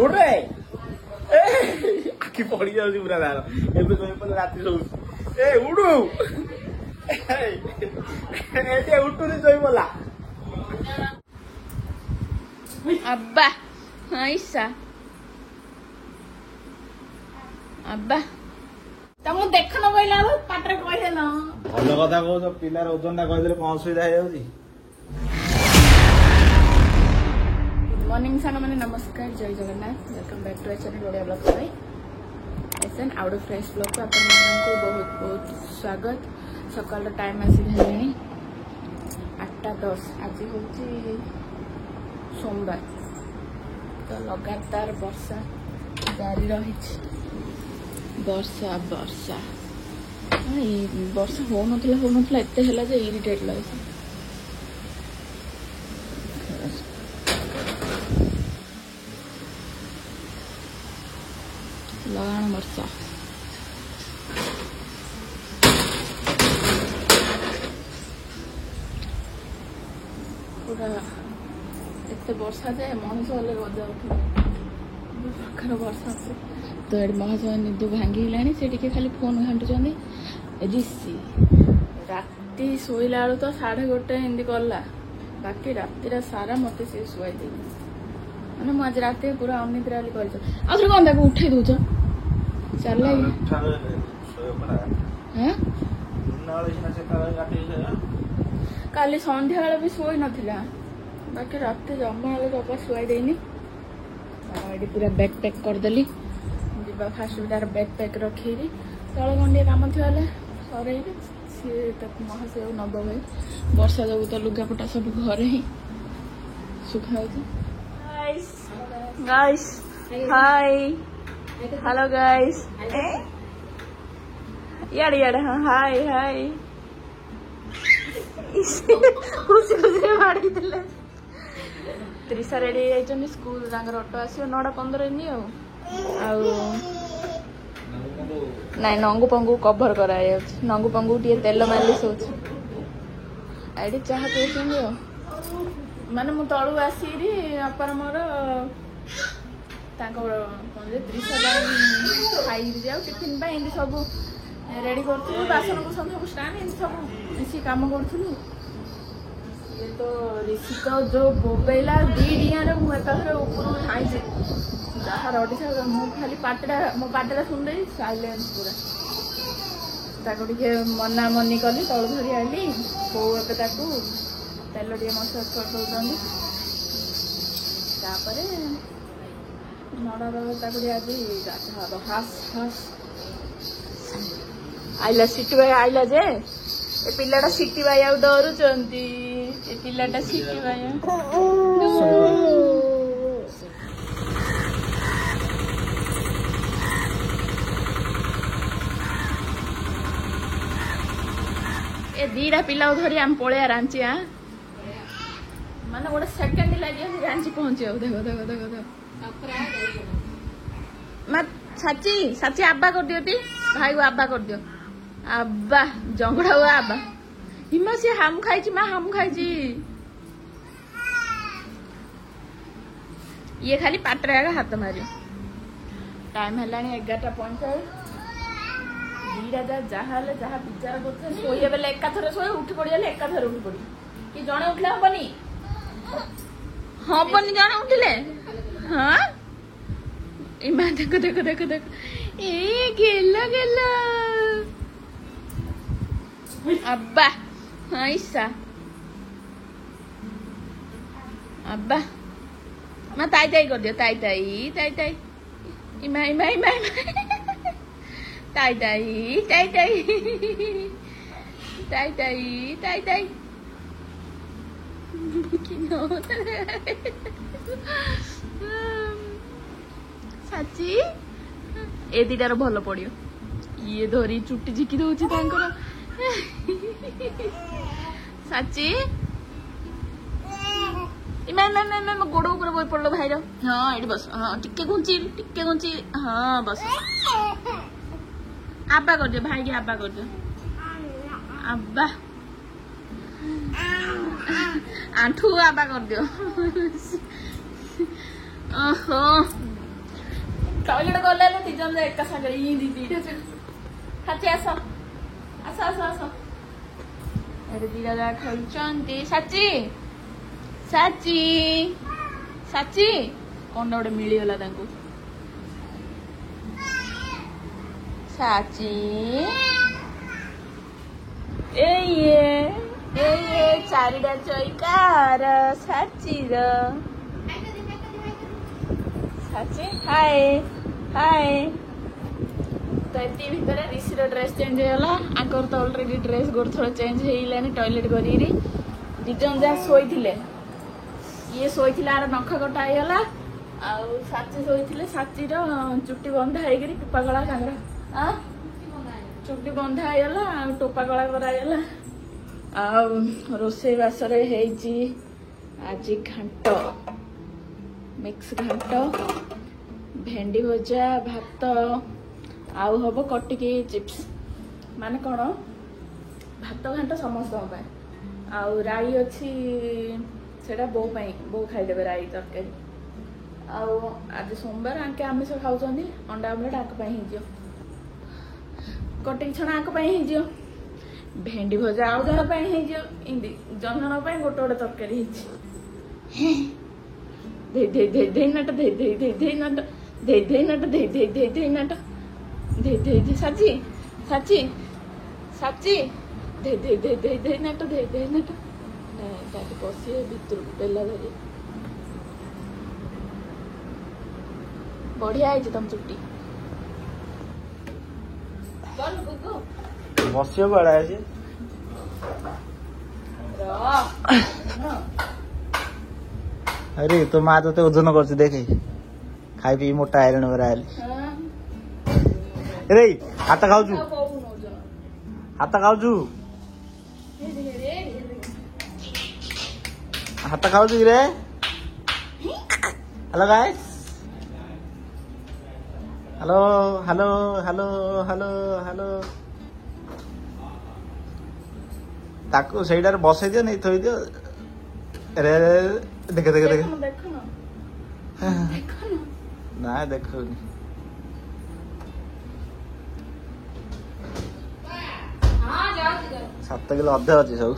उठे आखि पड़ी जाऊँ पूरा दार एवं शोपे राति शो ए उठू उठुनी शोला अब्बा ईसा अब्बा तुमको देख न कहला पाटर कहले न भल कथा कह पिलार ओजन टा कहदे कौन असुविधा हो मॉर्निंग सांग मैंने नमस्कार जय Jagannath welcome back to channel Odia blog भाई एसन आउट ऑफ फ्रेश ब्लॉग को अपन बहुत बहुत स्वागत सकाल टाइम आसी 8:10 आज हूँ सोमवार तो लगातार वर्षा जारी रही वर्षा वर्षा वर्षा हो ना एते हला जे इरिटेट लगे लगाण वर्षा पूरा एते वर्षा जाए मनीष वाले रजा उठे प्रकार वर्षा तो ये महाशय निद भांगी है से खाली फोन घाटुंट ऋषि राति शोला बेलू तो 1:30 एमती कला बाकी राति सारा मत सी शुआई दे मैंने मुझे आज रात पूरा अनिद्रा कर कौन ताको उठे दौच चल काली संध्या भी शोई नाला बाकी रात जमा जबा शुआई देनी ये पूरा बैग पैक करदेली जा फास्ट तार बैग पैक रखी तल गंडे कम थी सर सी महाशय नब भाई वर्षा जो तो लुगापटा सब घरे ही सुखा गाइस हाय हेलो गाइस यार यार हाँ हाय हाय खुशी खुशी माड़ी त्रिशा रेडी जाइए स्कूल ऑटो आसो 9:15 नाई नंगू पंगू कभर कर नंगू पंगू टे तेल मालिश हो चाह पीछे माने मु तलू आसी अपर मोर त्रिशा खाई जाओ टिफिन सब रेडी करूँ बासन कुसन सब स्टाण सब मिसी कम करूँ ये तो ऋषि तो जो बोबेला दी डिया मुझे ऊपर खाई जहाँ रड़ी मुझे खाली पाटा मो पाटा शुणी साइलेंस पूरा ताको टे मना मनी कली तल धरी आईली बो ए तेल टे मसाज कर नड़ा आज गाधा हास हास आइला सिटी भाई आइला जे ए पिलाटा सिटी भाई आउ डरुचंती ए पिलाटा सिटी भाई ए दीटा पिला धरी आम पलैया रांची हाँ माने गोटे सेकेंड लगे रांची पहुंचे देखो देखो देखो देखो साची साची आब्बा कर दियो टी भाई को आब्बा कर दियो आब्बा जंगड़ा हुआ आब्बा हिमा से हम खाई माँ हम खाई ये खाली पाटरे आगे हाथ मारी टाइम है 11:50 दीटा जहाँ विचार कर शोए बेले एकाथर शोए उठी पड़ी एकाथर उठी पड़ी कि जड़े उठले हबनी हबनी जड़े उठिले हाँ इमा देखो देखो देखो देखो ए गेला गेला अब्बा हाँ ईसा अब्बा माँ ताई ताई कर दियो ताई ताई ताई ताई इमा इमा इमा ताई ताई ताई ताई ताई ताई ताई ताई साची ए दीटार भल पड़ियो ये धरी चुटी झिकी दौची साची गोड़ ऊपर बही पड़ो भाईर हाँ ये बस हाँ टिके घुंची हाँ बस आब्बा कर दियो भाई की आब्बा कर दियो आब्बा आंठू आब्बा कर दियो ओहो टॉयलेट गले तीन एका सागर दीटा साची आस आस आस आस अरे दीटा जा खेलुंट साची साची साची कौन गोटे मिलगला साची ए चारिटा चैकार साचीर साची हाय हाय तो ये भितर ऋषिर ड्रेस चेंज होगा आंकर तो ऑलरेडी ड्रेस गोटे थोड़ा चेंज होलानी टॉयलेट करी दिजन जहाँ शोते ये शोते आर नख कटा होगा आउ साची शोते साचीर चुट्टी बंधा हो टोपा गला सागर चुट्टी बंधा होगा टोपा गला कराला रोसे बासरे आज घांट मिक्स घांट भेंडी भजा भात आउ हम कटिकी चिप्स माने कौन भात घांट समस्त आउ राई अच्छी सेटा बो बो खाईदे राई तरकारी आउ आज सोमवार आंके आमिष खाऊँ अंडा आमलेट आंक कटिकी छणा आंक भेंडी भजा आउ जन जन गोटे गोटे तरकारी धे धे धे धे नाट धे धे धे धे नाट धे धे नाट धे धे धे धे नाट धे धे धे साची साची साची धे धे धे धे धे नाट धे धे नाट पशि भितर पेला धरी बढ़िया है तुम चुट्टी बसियो बड़ा है अरे तो माँ तो ओजन कर देखे खाई पी मोटा आयरन बरा रे हाथ खाऊ हाथ खाऊ हाथ खाऊ रे hello guys hello hello hello hello hello ताकू सेटार बसई दियो नहीं थोई दियो रे देख देख देख ना देखो 7 किलो अधे अच्छी सब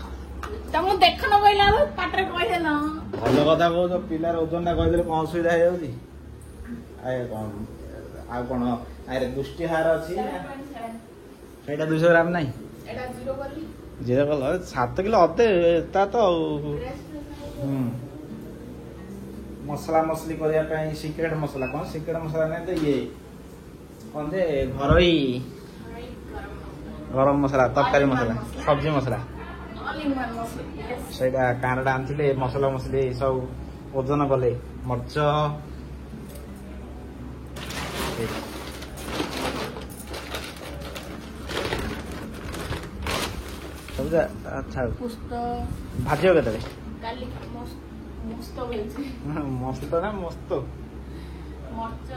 तुम देख न कहला पाटरे कहले न भल कथा कहू पिलार ओजन टा कहले कौन असुविधा हो जाउची आए कौन आ कौन आरे दुष्टि हार अछि सेटा 200 ग्राम नहीं एटा 0 करली 0 कल 7 किलो अधे ता तो मसला मसली करिया ପାଇଁ सिक्रेट मसला कौन सिक्रेट मसला नहीं तो ये कौन दे घरोई गरम मसला तरकारी मसला सब्जी मसला सेटा कानडा आनथिले मसला मसली सब ओजन कले मर्च सब अच्छा भाजियो केतले काली मस्त होइछि मस्त ना मस्त मर्च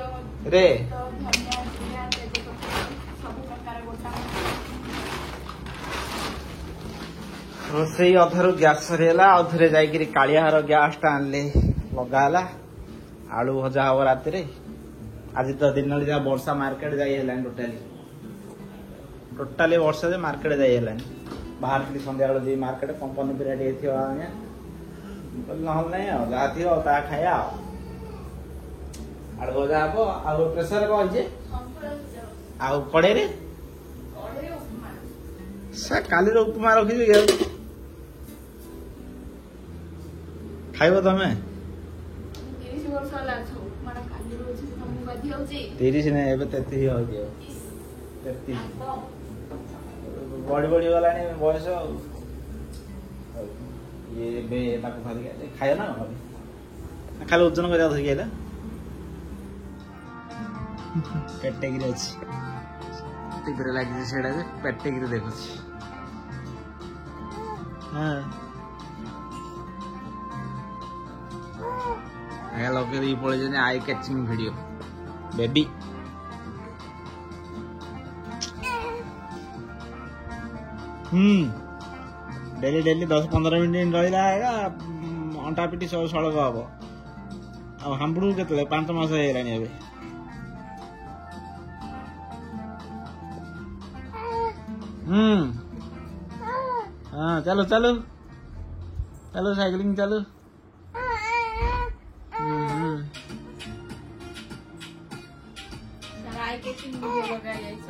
रे धनिया जीरा तेजपत्ता सब प्रकार गोटा रोसई अधर गैस सरीगला अधरे जाइए कालियार गैस टा आनले लगाला आलू भजा हम रात आज तो दिन जा वर्षा मार्केट जाइए टोटाली वर्षा जे मार्केट जाइए बाहर थी संध्या बेल मार्केट कंपनी पिरियड ना जहाँ थी खाया आलू भजा हम आउ प्रेसर कौन कड़े काली उपमा रखी खाइब तमें 30 वर्ष 30 नहीं एबे 33 हो गयो 33 बड़ी बड़ी वाला नहीं बयस ये बे ताको खाली खाया ना खाली ओजन करिया धरि गेला कैटेगरी अछि टिपरे लागि सेडा जे कैटेगरी देखुछि हां आया लोके री पळे जे eye catching video baby daily daily 10-15 minute रहिला अंटा पिटी सब सड़क हम आ हांबुडू केतले 5 मास हेलानी एबे हाँ चलो चलो चलो साइकिलिंग चलो।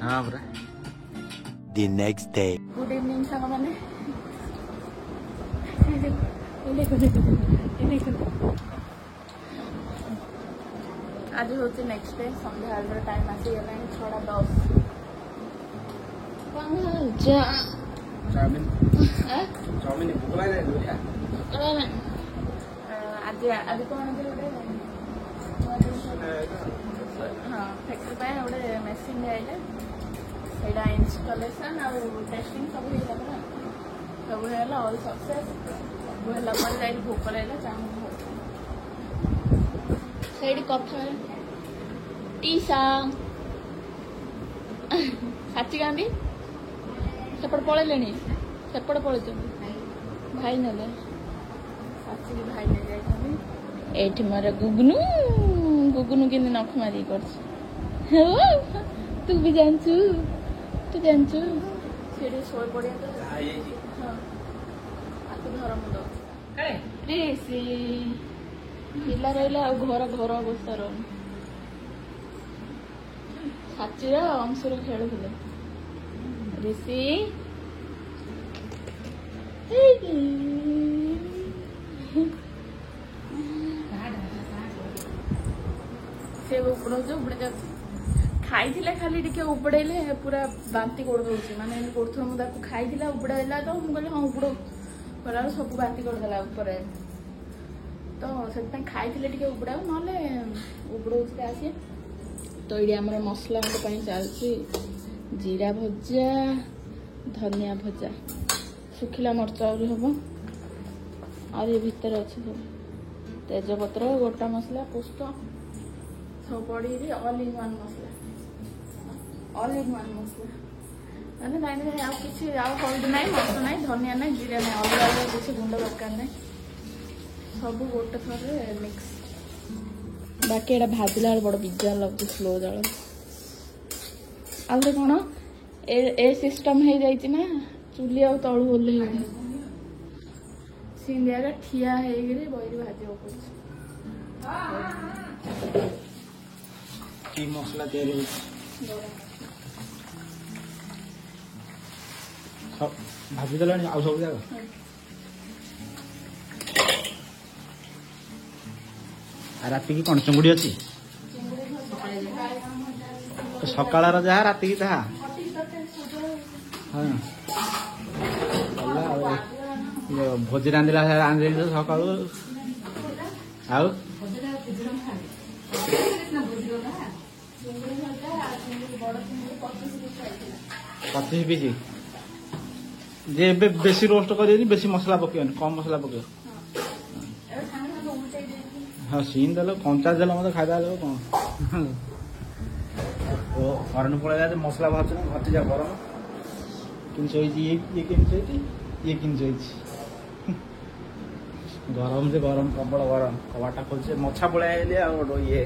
हाँ पूरा The next day. Good evening साଙ୍ଗमाने आज हूँ नेक्स्ट डे सन्ध्या टाइम आसीगला 6:10 चाउमिन चाउमिन भूख लगे आज आज कौन हाँ फैक्ट्री पे गोटे मेसीन आइले ସେଇଟା ଇନଷ୍ଟଲେସନ୍ ଆଉ ଟେଷ୍ଟିଂ ସବୁ ହେଇଗଲା ପରା ସବୁ ହେଇଗଲା ଅଲ୍ ସକ୍ସେସ୍ ସବୁ ହେଲା ପରେ ଯାଇକି ଭୋକ ଲାଗିଲା ଚାଉମିନ ସେଇଠି କଥା ଟିସା ସାଚି ଗାନ୍ଧୀ ସେପଟେ ପଳେଇଲେଣି ସେପଟେ ପଳେଇଛନ୍ତି ଭାଇ ନେଲେ ସାଚିକି ଭାଇ ନେଇ ଯାଇଛନ୍ତି ଏଇଠି ମୋର ଗୁଗୁନୁ ଗୁଗୁନୁ କେମିତି ନଖ ମାରିକି କରୁଛି ତୁ ବି ଜାଣିଛୁ ତୁ ଜାଣିଛୁ ସେଠି ଶୋଇ ପଡ଼ିଆ ତ ହଁ ଆକୁ ଧର ମୁଣ୍ଡ ରେ ସେ ପିଲା ରହିଲା ଆଉ ଘର ଅବସ୍ଥା ରହୁନି ସାଚିର ଅଂଶର ଖେଳୁଥିଲେ ରିଷି ସେ ଉପଡ଼ଉଛି ଉପଡ଼ି ଯାଉଛି ଖାଇଥିଲା ଖାଲି ଟିକେ ଉପଡ଼େଇଲେ ପୁରା ବାନ୍ତି କରିଦେଉଛି ମାନେ ଏମିତି କରୁଥିବ ମୁଁ ତାକୁ ଖାଇଥିଲା ଉପଡ଼େଇଲା ତ ମୁଁ କହିଲି ହଁ ଉପଡ଼ କଲାବେଳକୁ ସବୁ ବାନ୍ତି କରିଦେଲା ଉପରେ ତ ସେଥିପାଇଁ ଖାଇଥିଲେ ଟିକେ ଉପଡ଼ାଉ ନହେଲେ ଉପଡ଼ଉଛି ଆସି ତ ଏଇଠି ଆମର ମସଲା ମୋ ପାଇଁ ଚାଲିଛି ଜିରା ଭଜା ଧନିଆ ଭଜା ଶୁଖିଲା ମରିଚ ଆହୁରି ହବ ଆଉ ଏ ଭିତରେ ଅଛି ସବୁ ତେଜପତ୍ର ଗୋଟା ମସଲା ପୋସ୍ତ ସବୁ ପଡ଼ିକି ଅଲ୍ ଇନ୍ ୱାନ୍ ମସଲା ଅଲ୍ ଇନ୍ ୱାନ୍ ମସଲା ମାନେ ନାଇଁ ଆଉ କିଛି ଆଉ ହଳଦୀ ନାହିଁ ମରିଚ ନାହିଁ ଧନିଆ ନାହିଁ ଜିରା ନାହିଁ ଅଲଗା ଅଲଗା କିଛି ଗୁଣ୍ଡ ଦରକାର ନାହିଁ ସବୁ ଗୋଟେ ଥରରେ ମିକ୍ସ ବାକି ଏଇଟା ଭାଜିଲା ବେଳେ ବଡ଼ ବିଜାର ଲାଗୁଛି ସ୍ଲୋ ଜାଳ ଆହୁରି କ'ଣ ଏ ସିଷ୍ଟମ୍ ହେଇଯାଇଛି ନା ଚୁଲି ଆଉ ତଳୁ ଓହ୍ଲେଇ ହେଉନି ସିନ୍ଦି ଆଗା ଠିଆ ହେଇକିରି ବହିରେ ଭାଜିବାକୁ ପଡୁଛି କି ମସଲା ତିଆରି ହେଉଛି ଭାଜି ଦେଲାଣି ଆଉ ସବୁ ଜାଗା ରାତିକି କ'ଣ ଚୁଙ୍ଗୁଡ଼ି ଅଛି ସକାଳର ଯାହା ରାତିକି ତାହା ହଁ ଭୋଜି ରାନ୍ଧିଲା ରାନ୍ଧିଲି ସକାଳୁ ଆଉ 25 ପିସ୍ ଯେ ଏବେ ବେଶୀ ରୋଷ୍ଟ କରିବେନି ବେଶୀ ମସଲା ପକେଇବନି କମ୍ ମସଲା ପକେଇବ ହଁ ସିନ୍ ଦେଲ କଞ୍ଚା ଦେଲ ମତେ ଖାଇବା ଦେବ କ'ଣ କରେଣ୍ଟ ପଳେଇଲା ଯେ ମସଲା ଭାଜୁଛି ନା ଘଟି ଯା ଗରମ କିଣି ଶୋଇଛି ଇଏ କିଣି ଶୋଇଛି ଇଏ କିଣି ଶୋଇଛି ଗରମ ଯେ ଗରମ ପ୍ରବଳ ଗରମ କବାଟା ଖୋଲୁଛି ମଛା ପଳେଇ ଆଇଲେ ଆଉ ଗୋଟେ ଇଏ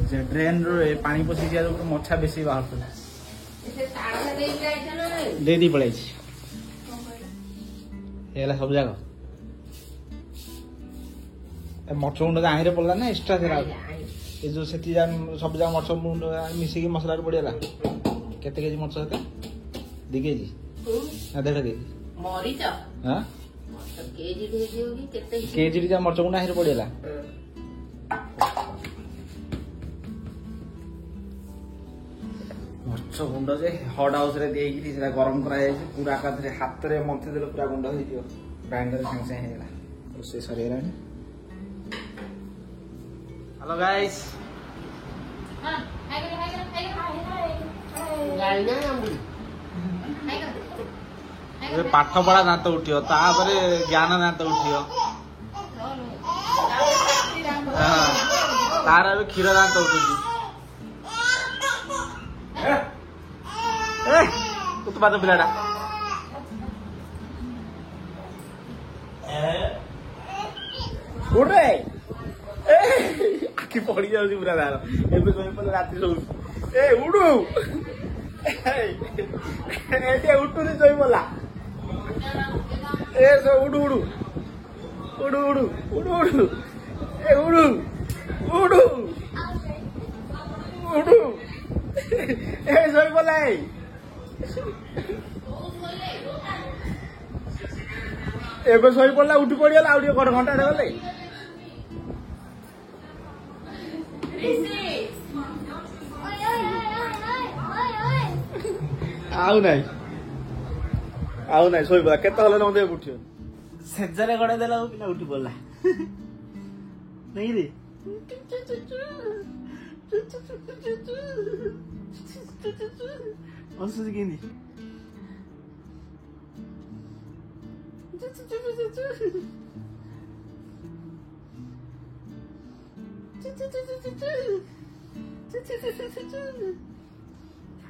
ସେ ଡ୍ରେନ୍ରୁ ପାଣି ପଶିଯିବା ଯୋଗୁଁ ମଛା ବେଶୀ ବାହାରୁଥିଲା ଦେଇ ପଳେଇଛି ହେଇଗଲା ସବୁ ଯାକ ମର୍ଚ ଗୁଣ୍ଡ ଆହିଁରେ ପଡ଼ିଲା ନା ଏକ୍ସଟ୍ରା ଥିଲା ଏ ଯୋଉ ସେଠି ସବୁ ଯାକ ମର୍ଚ ଗୁଣ୍ଡ ମିଶିକି ମସଲାରେ ପଡ଼ିଗଲା କେତେ କେଜି ମର୍ଚ ସେଟା 2 କେଜି ନା 1.5 କେଜି ହଁ କେଜି ଯା ମର୍ଚ ଗୁଣ୍ଡ ଆହିଁରେ ପଡ଼ିଗଲା ମର୍ଚ ଗୁଣ୍ଡ ଯେ ହଟ୍ ହାଉସ୍ରେ ଦେଇକିରି ସେଟା ଗରମ କରାଯାଇଛି ପୁରା ଏକାଥରେ ହାତରେ ମନ୍ଥି ଦେଲେ ପୁରା ଗୁଣ୍ଡ ହେଇଯିବ ଗ୍ରାଇଣ୍ଡରରେ ସାଙ୍ଗେ ସାଙ୍ଗେ ହେଇଗଲା ରୋଷେଇ ସରିଗଲାଣି ହ୍ୟାଲୋ ଗାଇସ୍ ପାଠ ପଢା ଦାନ୍ତ ଉଠିବ ତାପରେ ଜ୍ଞାନ ଦାନ୍ତ ଉଠିବ ତାର ଏବେ କ୍ଷୀର ଦାନ୍ତ ଉଠୁଛି ଉତ୍ପାଦ ପିଲାଟା ଉଠେ ଆଖି ପଡି ଯାଉଛି ପୁରା ତାର ଏବେ ଶୋଇ ପଡିଲେ ରାତି ଶୋଉଛି ଏ ଉଡୁ ଏଠି ଉଠୁନି ଶୋଇ ପଡିଲା ଏ ଉଡୁ ଉଡୁ ଉଡୁ ଉଡୁ ଉଡୁ ଉଡୁ ଏ ଉଡୁ ଉଡୁ ଉଡୁ ଏ ଶୋଇ ପଡିଲା ଏବେ ଶୋଇ ପଡିଲା ଉଠି ପଡିଗଲା ଆଉ ଟିକେ ଘଣ୍ଟାଟେ ଗଲେ ଆଉ ନାଇଁ ଶୋଇ ପଡିଲା କେତେ ହଲେ ମତେ ଉଠିବ ସେଜାରେ ଗଡେଇ ଦେଲା ପିଲା ଉଠି ପଡିଲା ନାଇଁ ରେ ହସୁଛି କେମିତି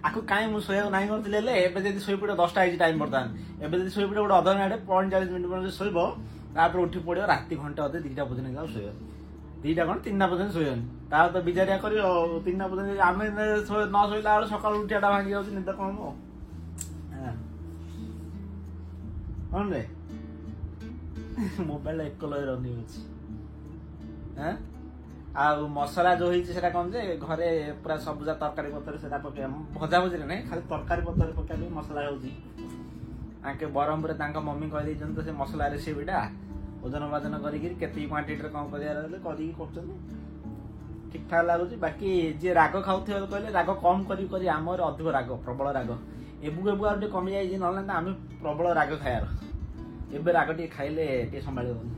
आको काई मु सोया नाही करथिले ले एबे जदी सोई पड़े 10टा आइज टाइम बर्तमान एबे जदी सोई पड़े गोटे अधा मिनिट 45 मिनिट पर सोइबो तापर उठी पड़ियो राती घंटा अधे 2टा बजे जाऊ सोयो 2टा कोन 3टा बजे सोयन ता तो बिजारिया करियो 3टा बजे आमे न सोइला आलो सकाळ उठियाटा भांगी जाउछ निद कोन मो कोन रे मोबाइल एक कलर रनी अछि हैं आ मसला जो होइछ सेटा कोन जे घरे पूरा सबजा तरकारी पत्तर सेटा पके भजा भजी रे नै खाली तरकारी पत्तर पके मसला होउची आके बरमपुर तांका मम्मी कहि दै जंत से मसला रेसिपीटा ओजन वाजन करी कि केती क्वांटिटी रे कम करिया रहले करी करछन ठीक ठाक लागुची बाकी जे राग खाउथियो कहले राग कम करी करी हमर अधिक राग प्रबल राग एबु एबु आटे कमी जाई जे नला आमे प्रबल राग खायार एबे राग टी खाइले टी संभाळि होनी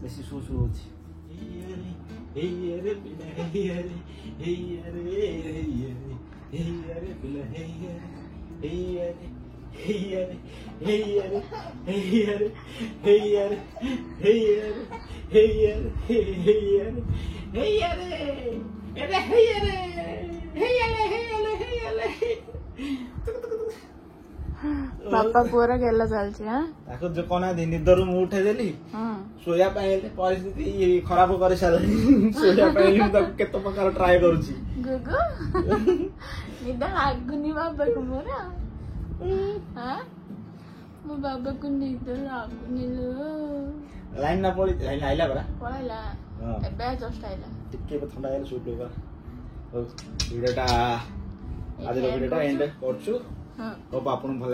बेसी सुसु होची हे यारे पिला हे यारे हे यारे हे यारे पिला हे यारे हे यारे हे यारे हे यारे हे यारे हे यारे हे यारे हे यारे हे यारे अरे हे यारे हे यारे हे यारे हे यारे बापा पूरा गेला चलछि हां ताको जो कोना दिन निदरु मु उठे देली सोया पाइले परिस्थिति खराब करे साले सोया पाइले त केतो प्रकार ट्राई करूची गुगु निदा लागुनी बाबा को मोरा हां मो बाबा को निदा लागुनी लो लाइन ना पड़ी लाइन आइला बरा पळाइला एबे जस्ट आइला टिके ठंडा आइला सुट लेबा वीडियोटा आज वीडियोटा एंड करछु होप आपन भल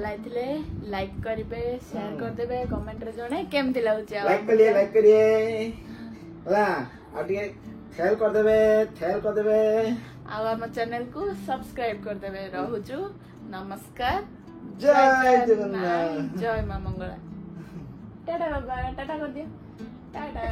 लागिले लाइक करिवे शेयर कर देबे कमेंट रे जणे केमति लागुची लाइक करिए होला आ ଟିକେ शेयर कर देबे आ हम चैनल को सब्सक्राइब कर देबे रहूछु नमस्कार जय जगन्नाथ जय मां मंगला टाटा बाबा टाटा कर दियो टाटा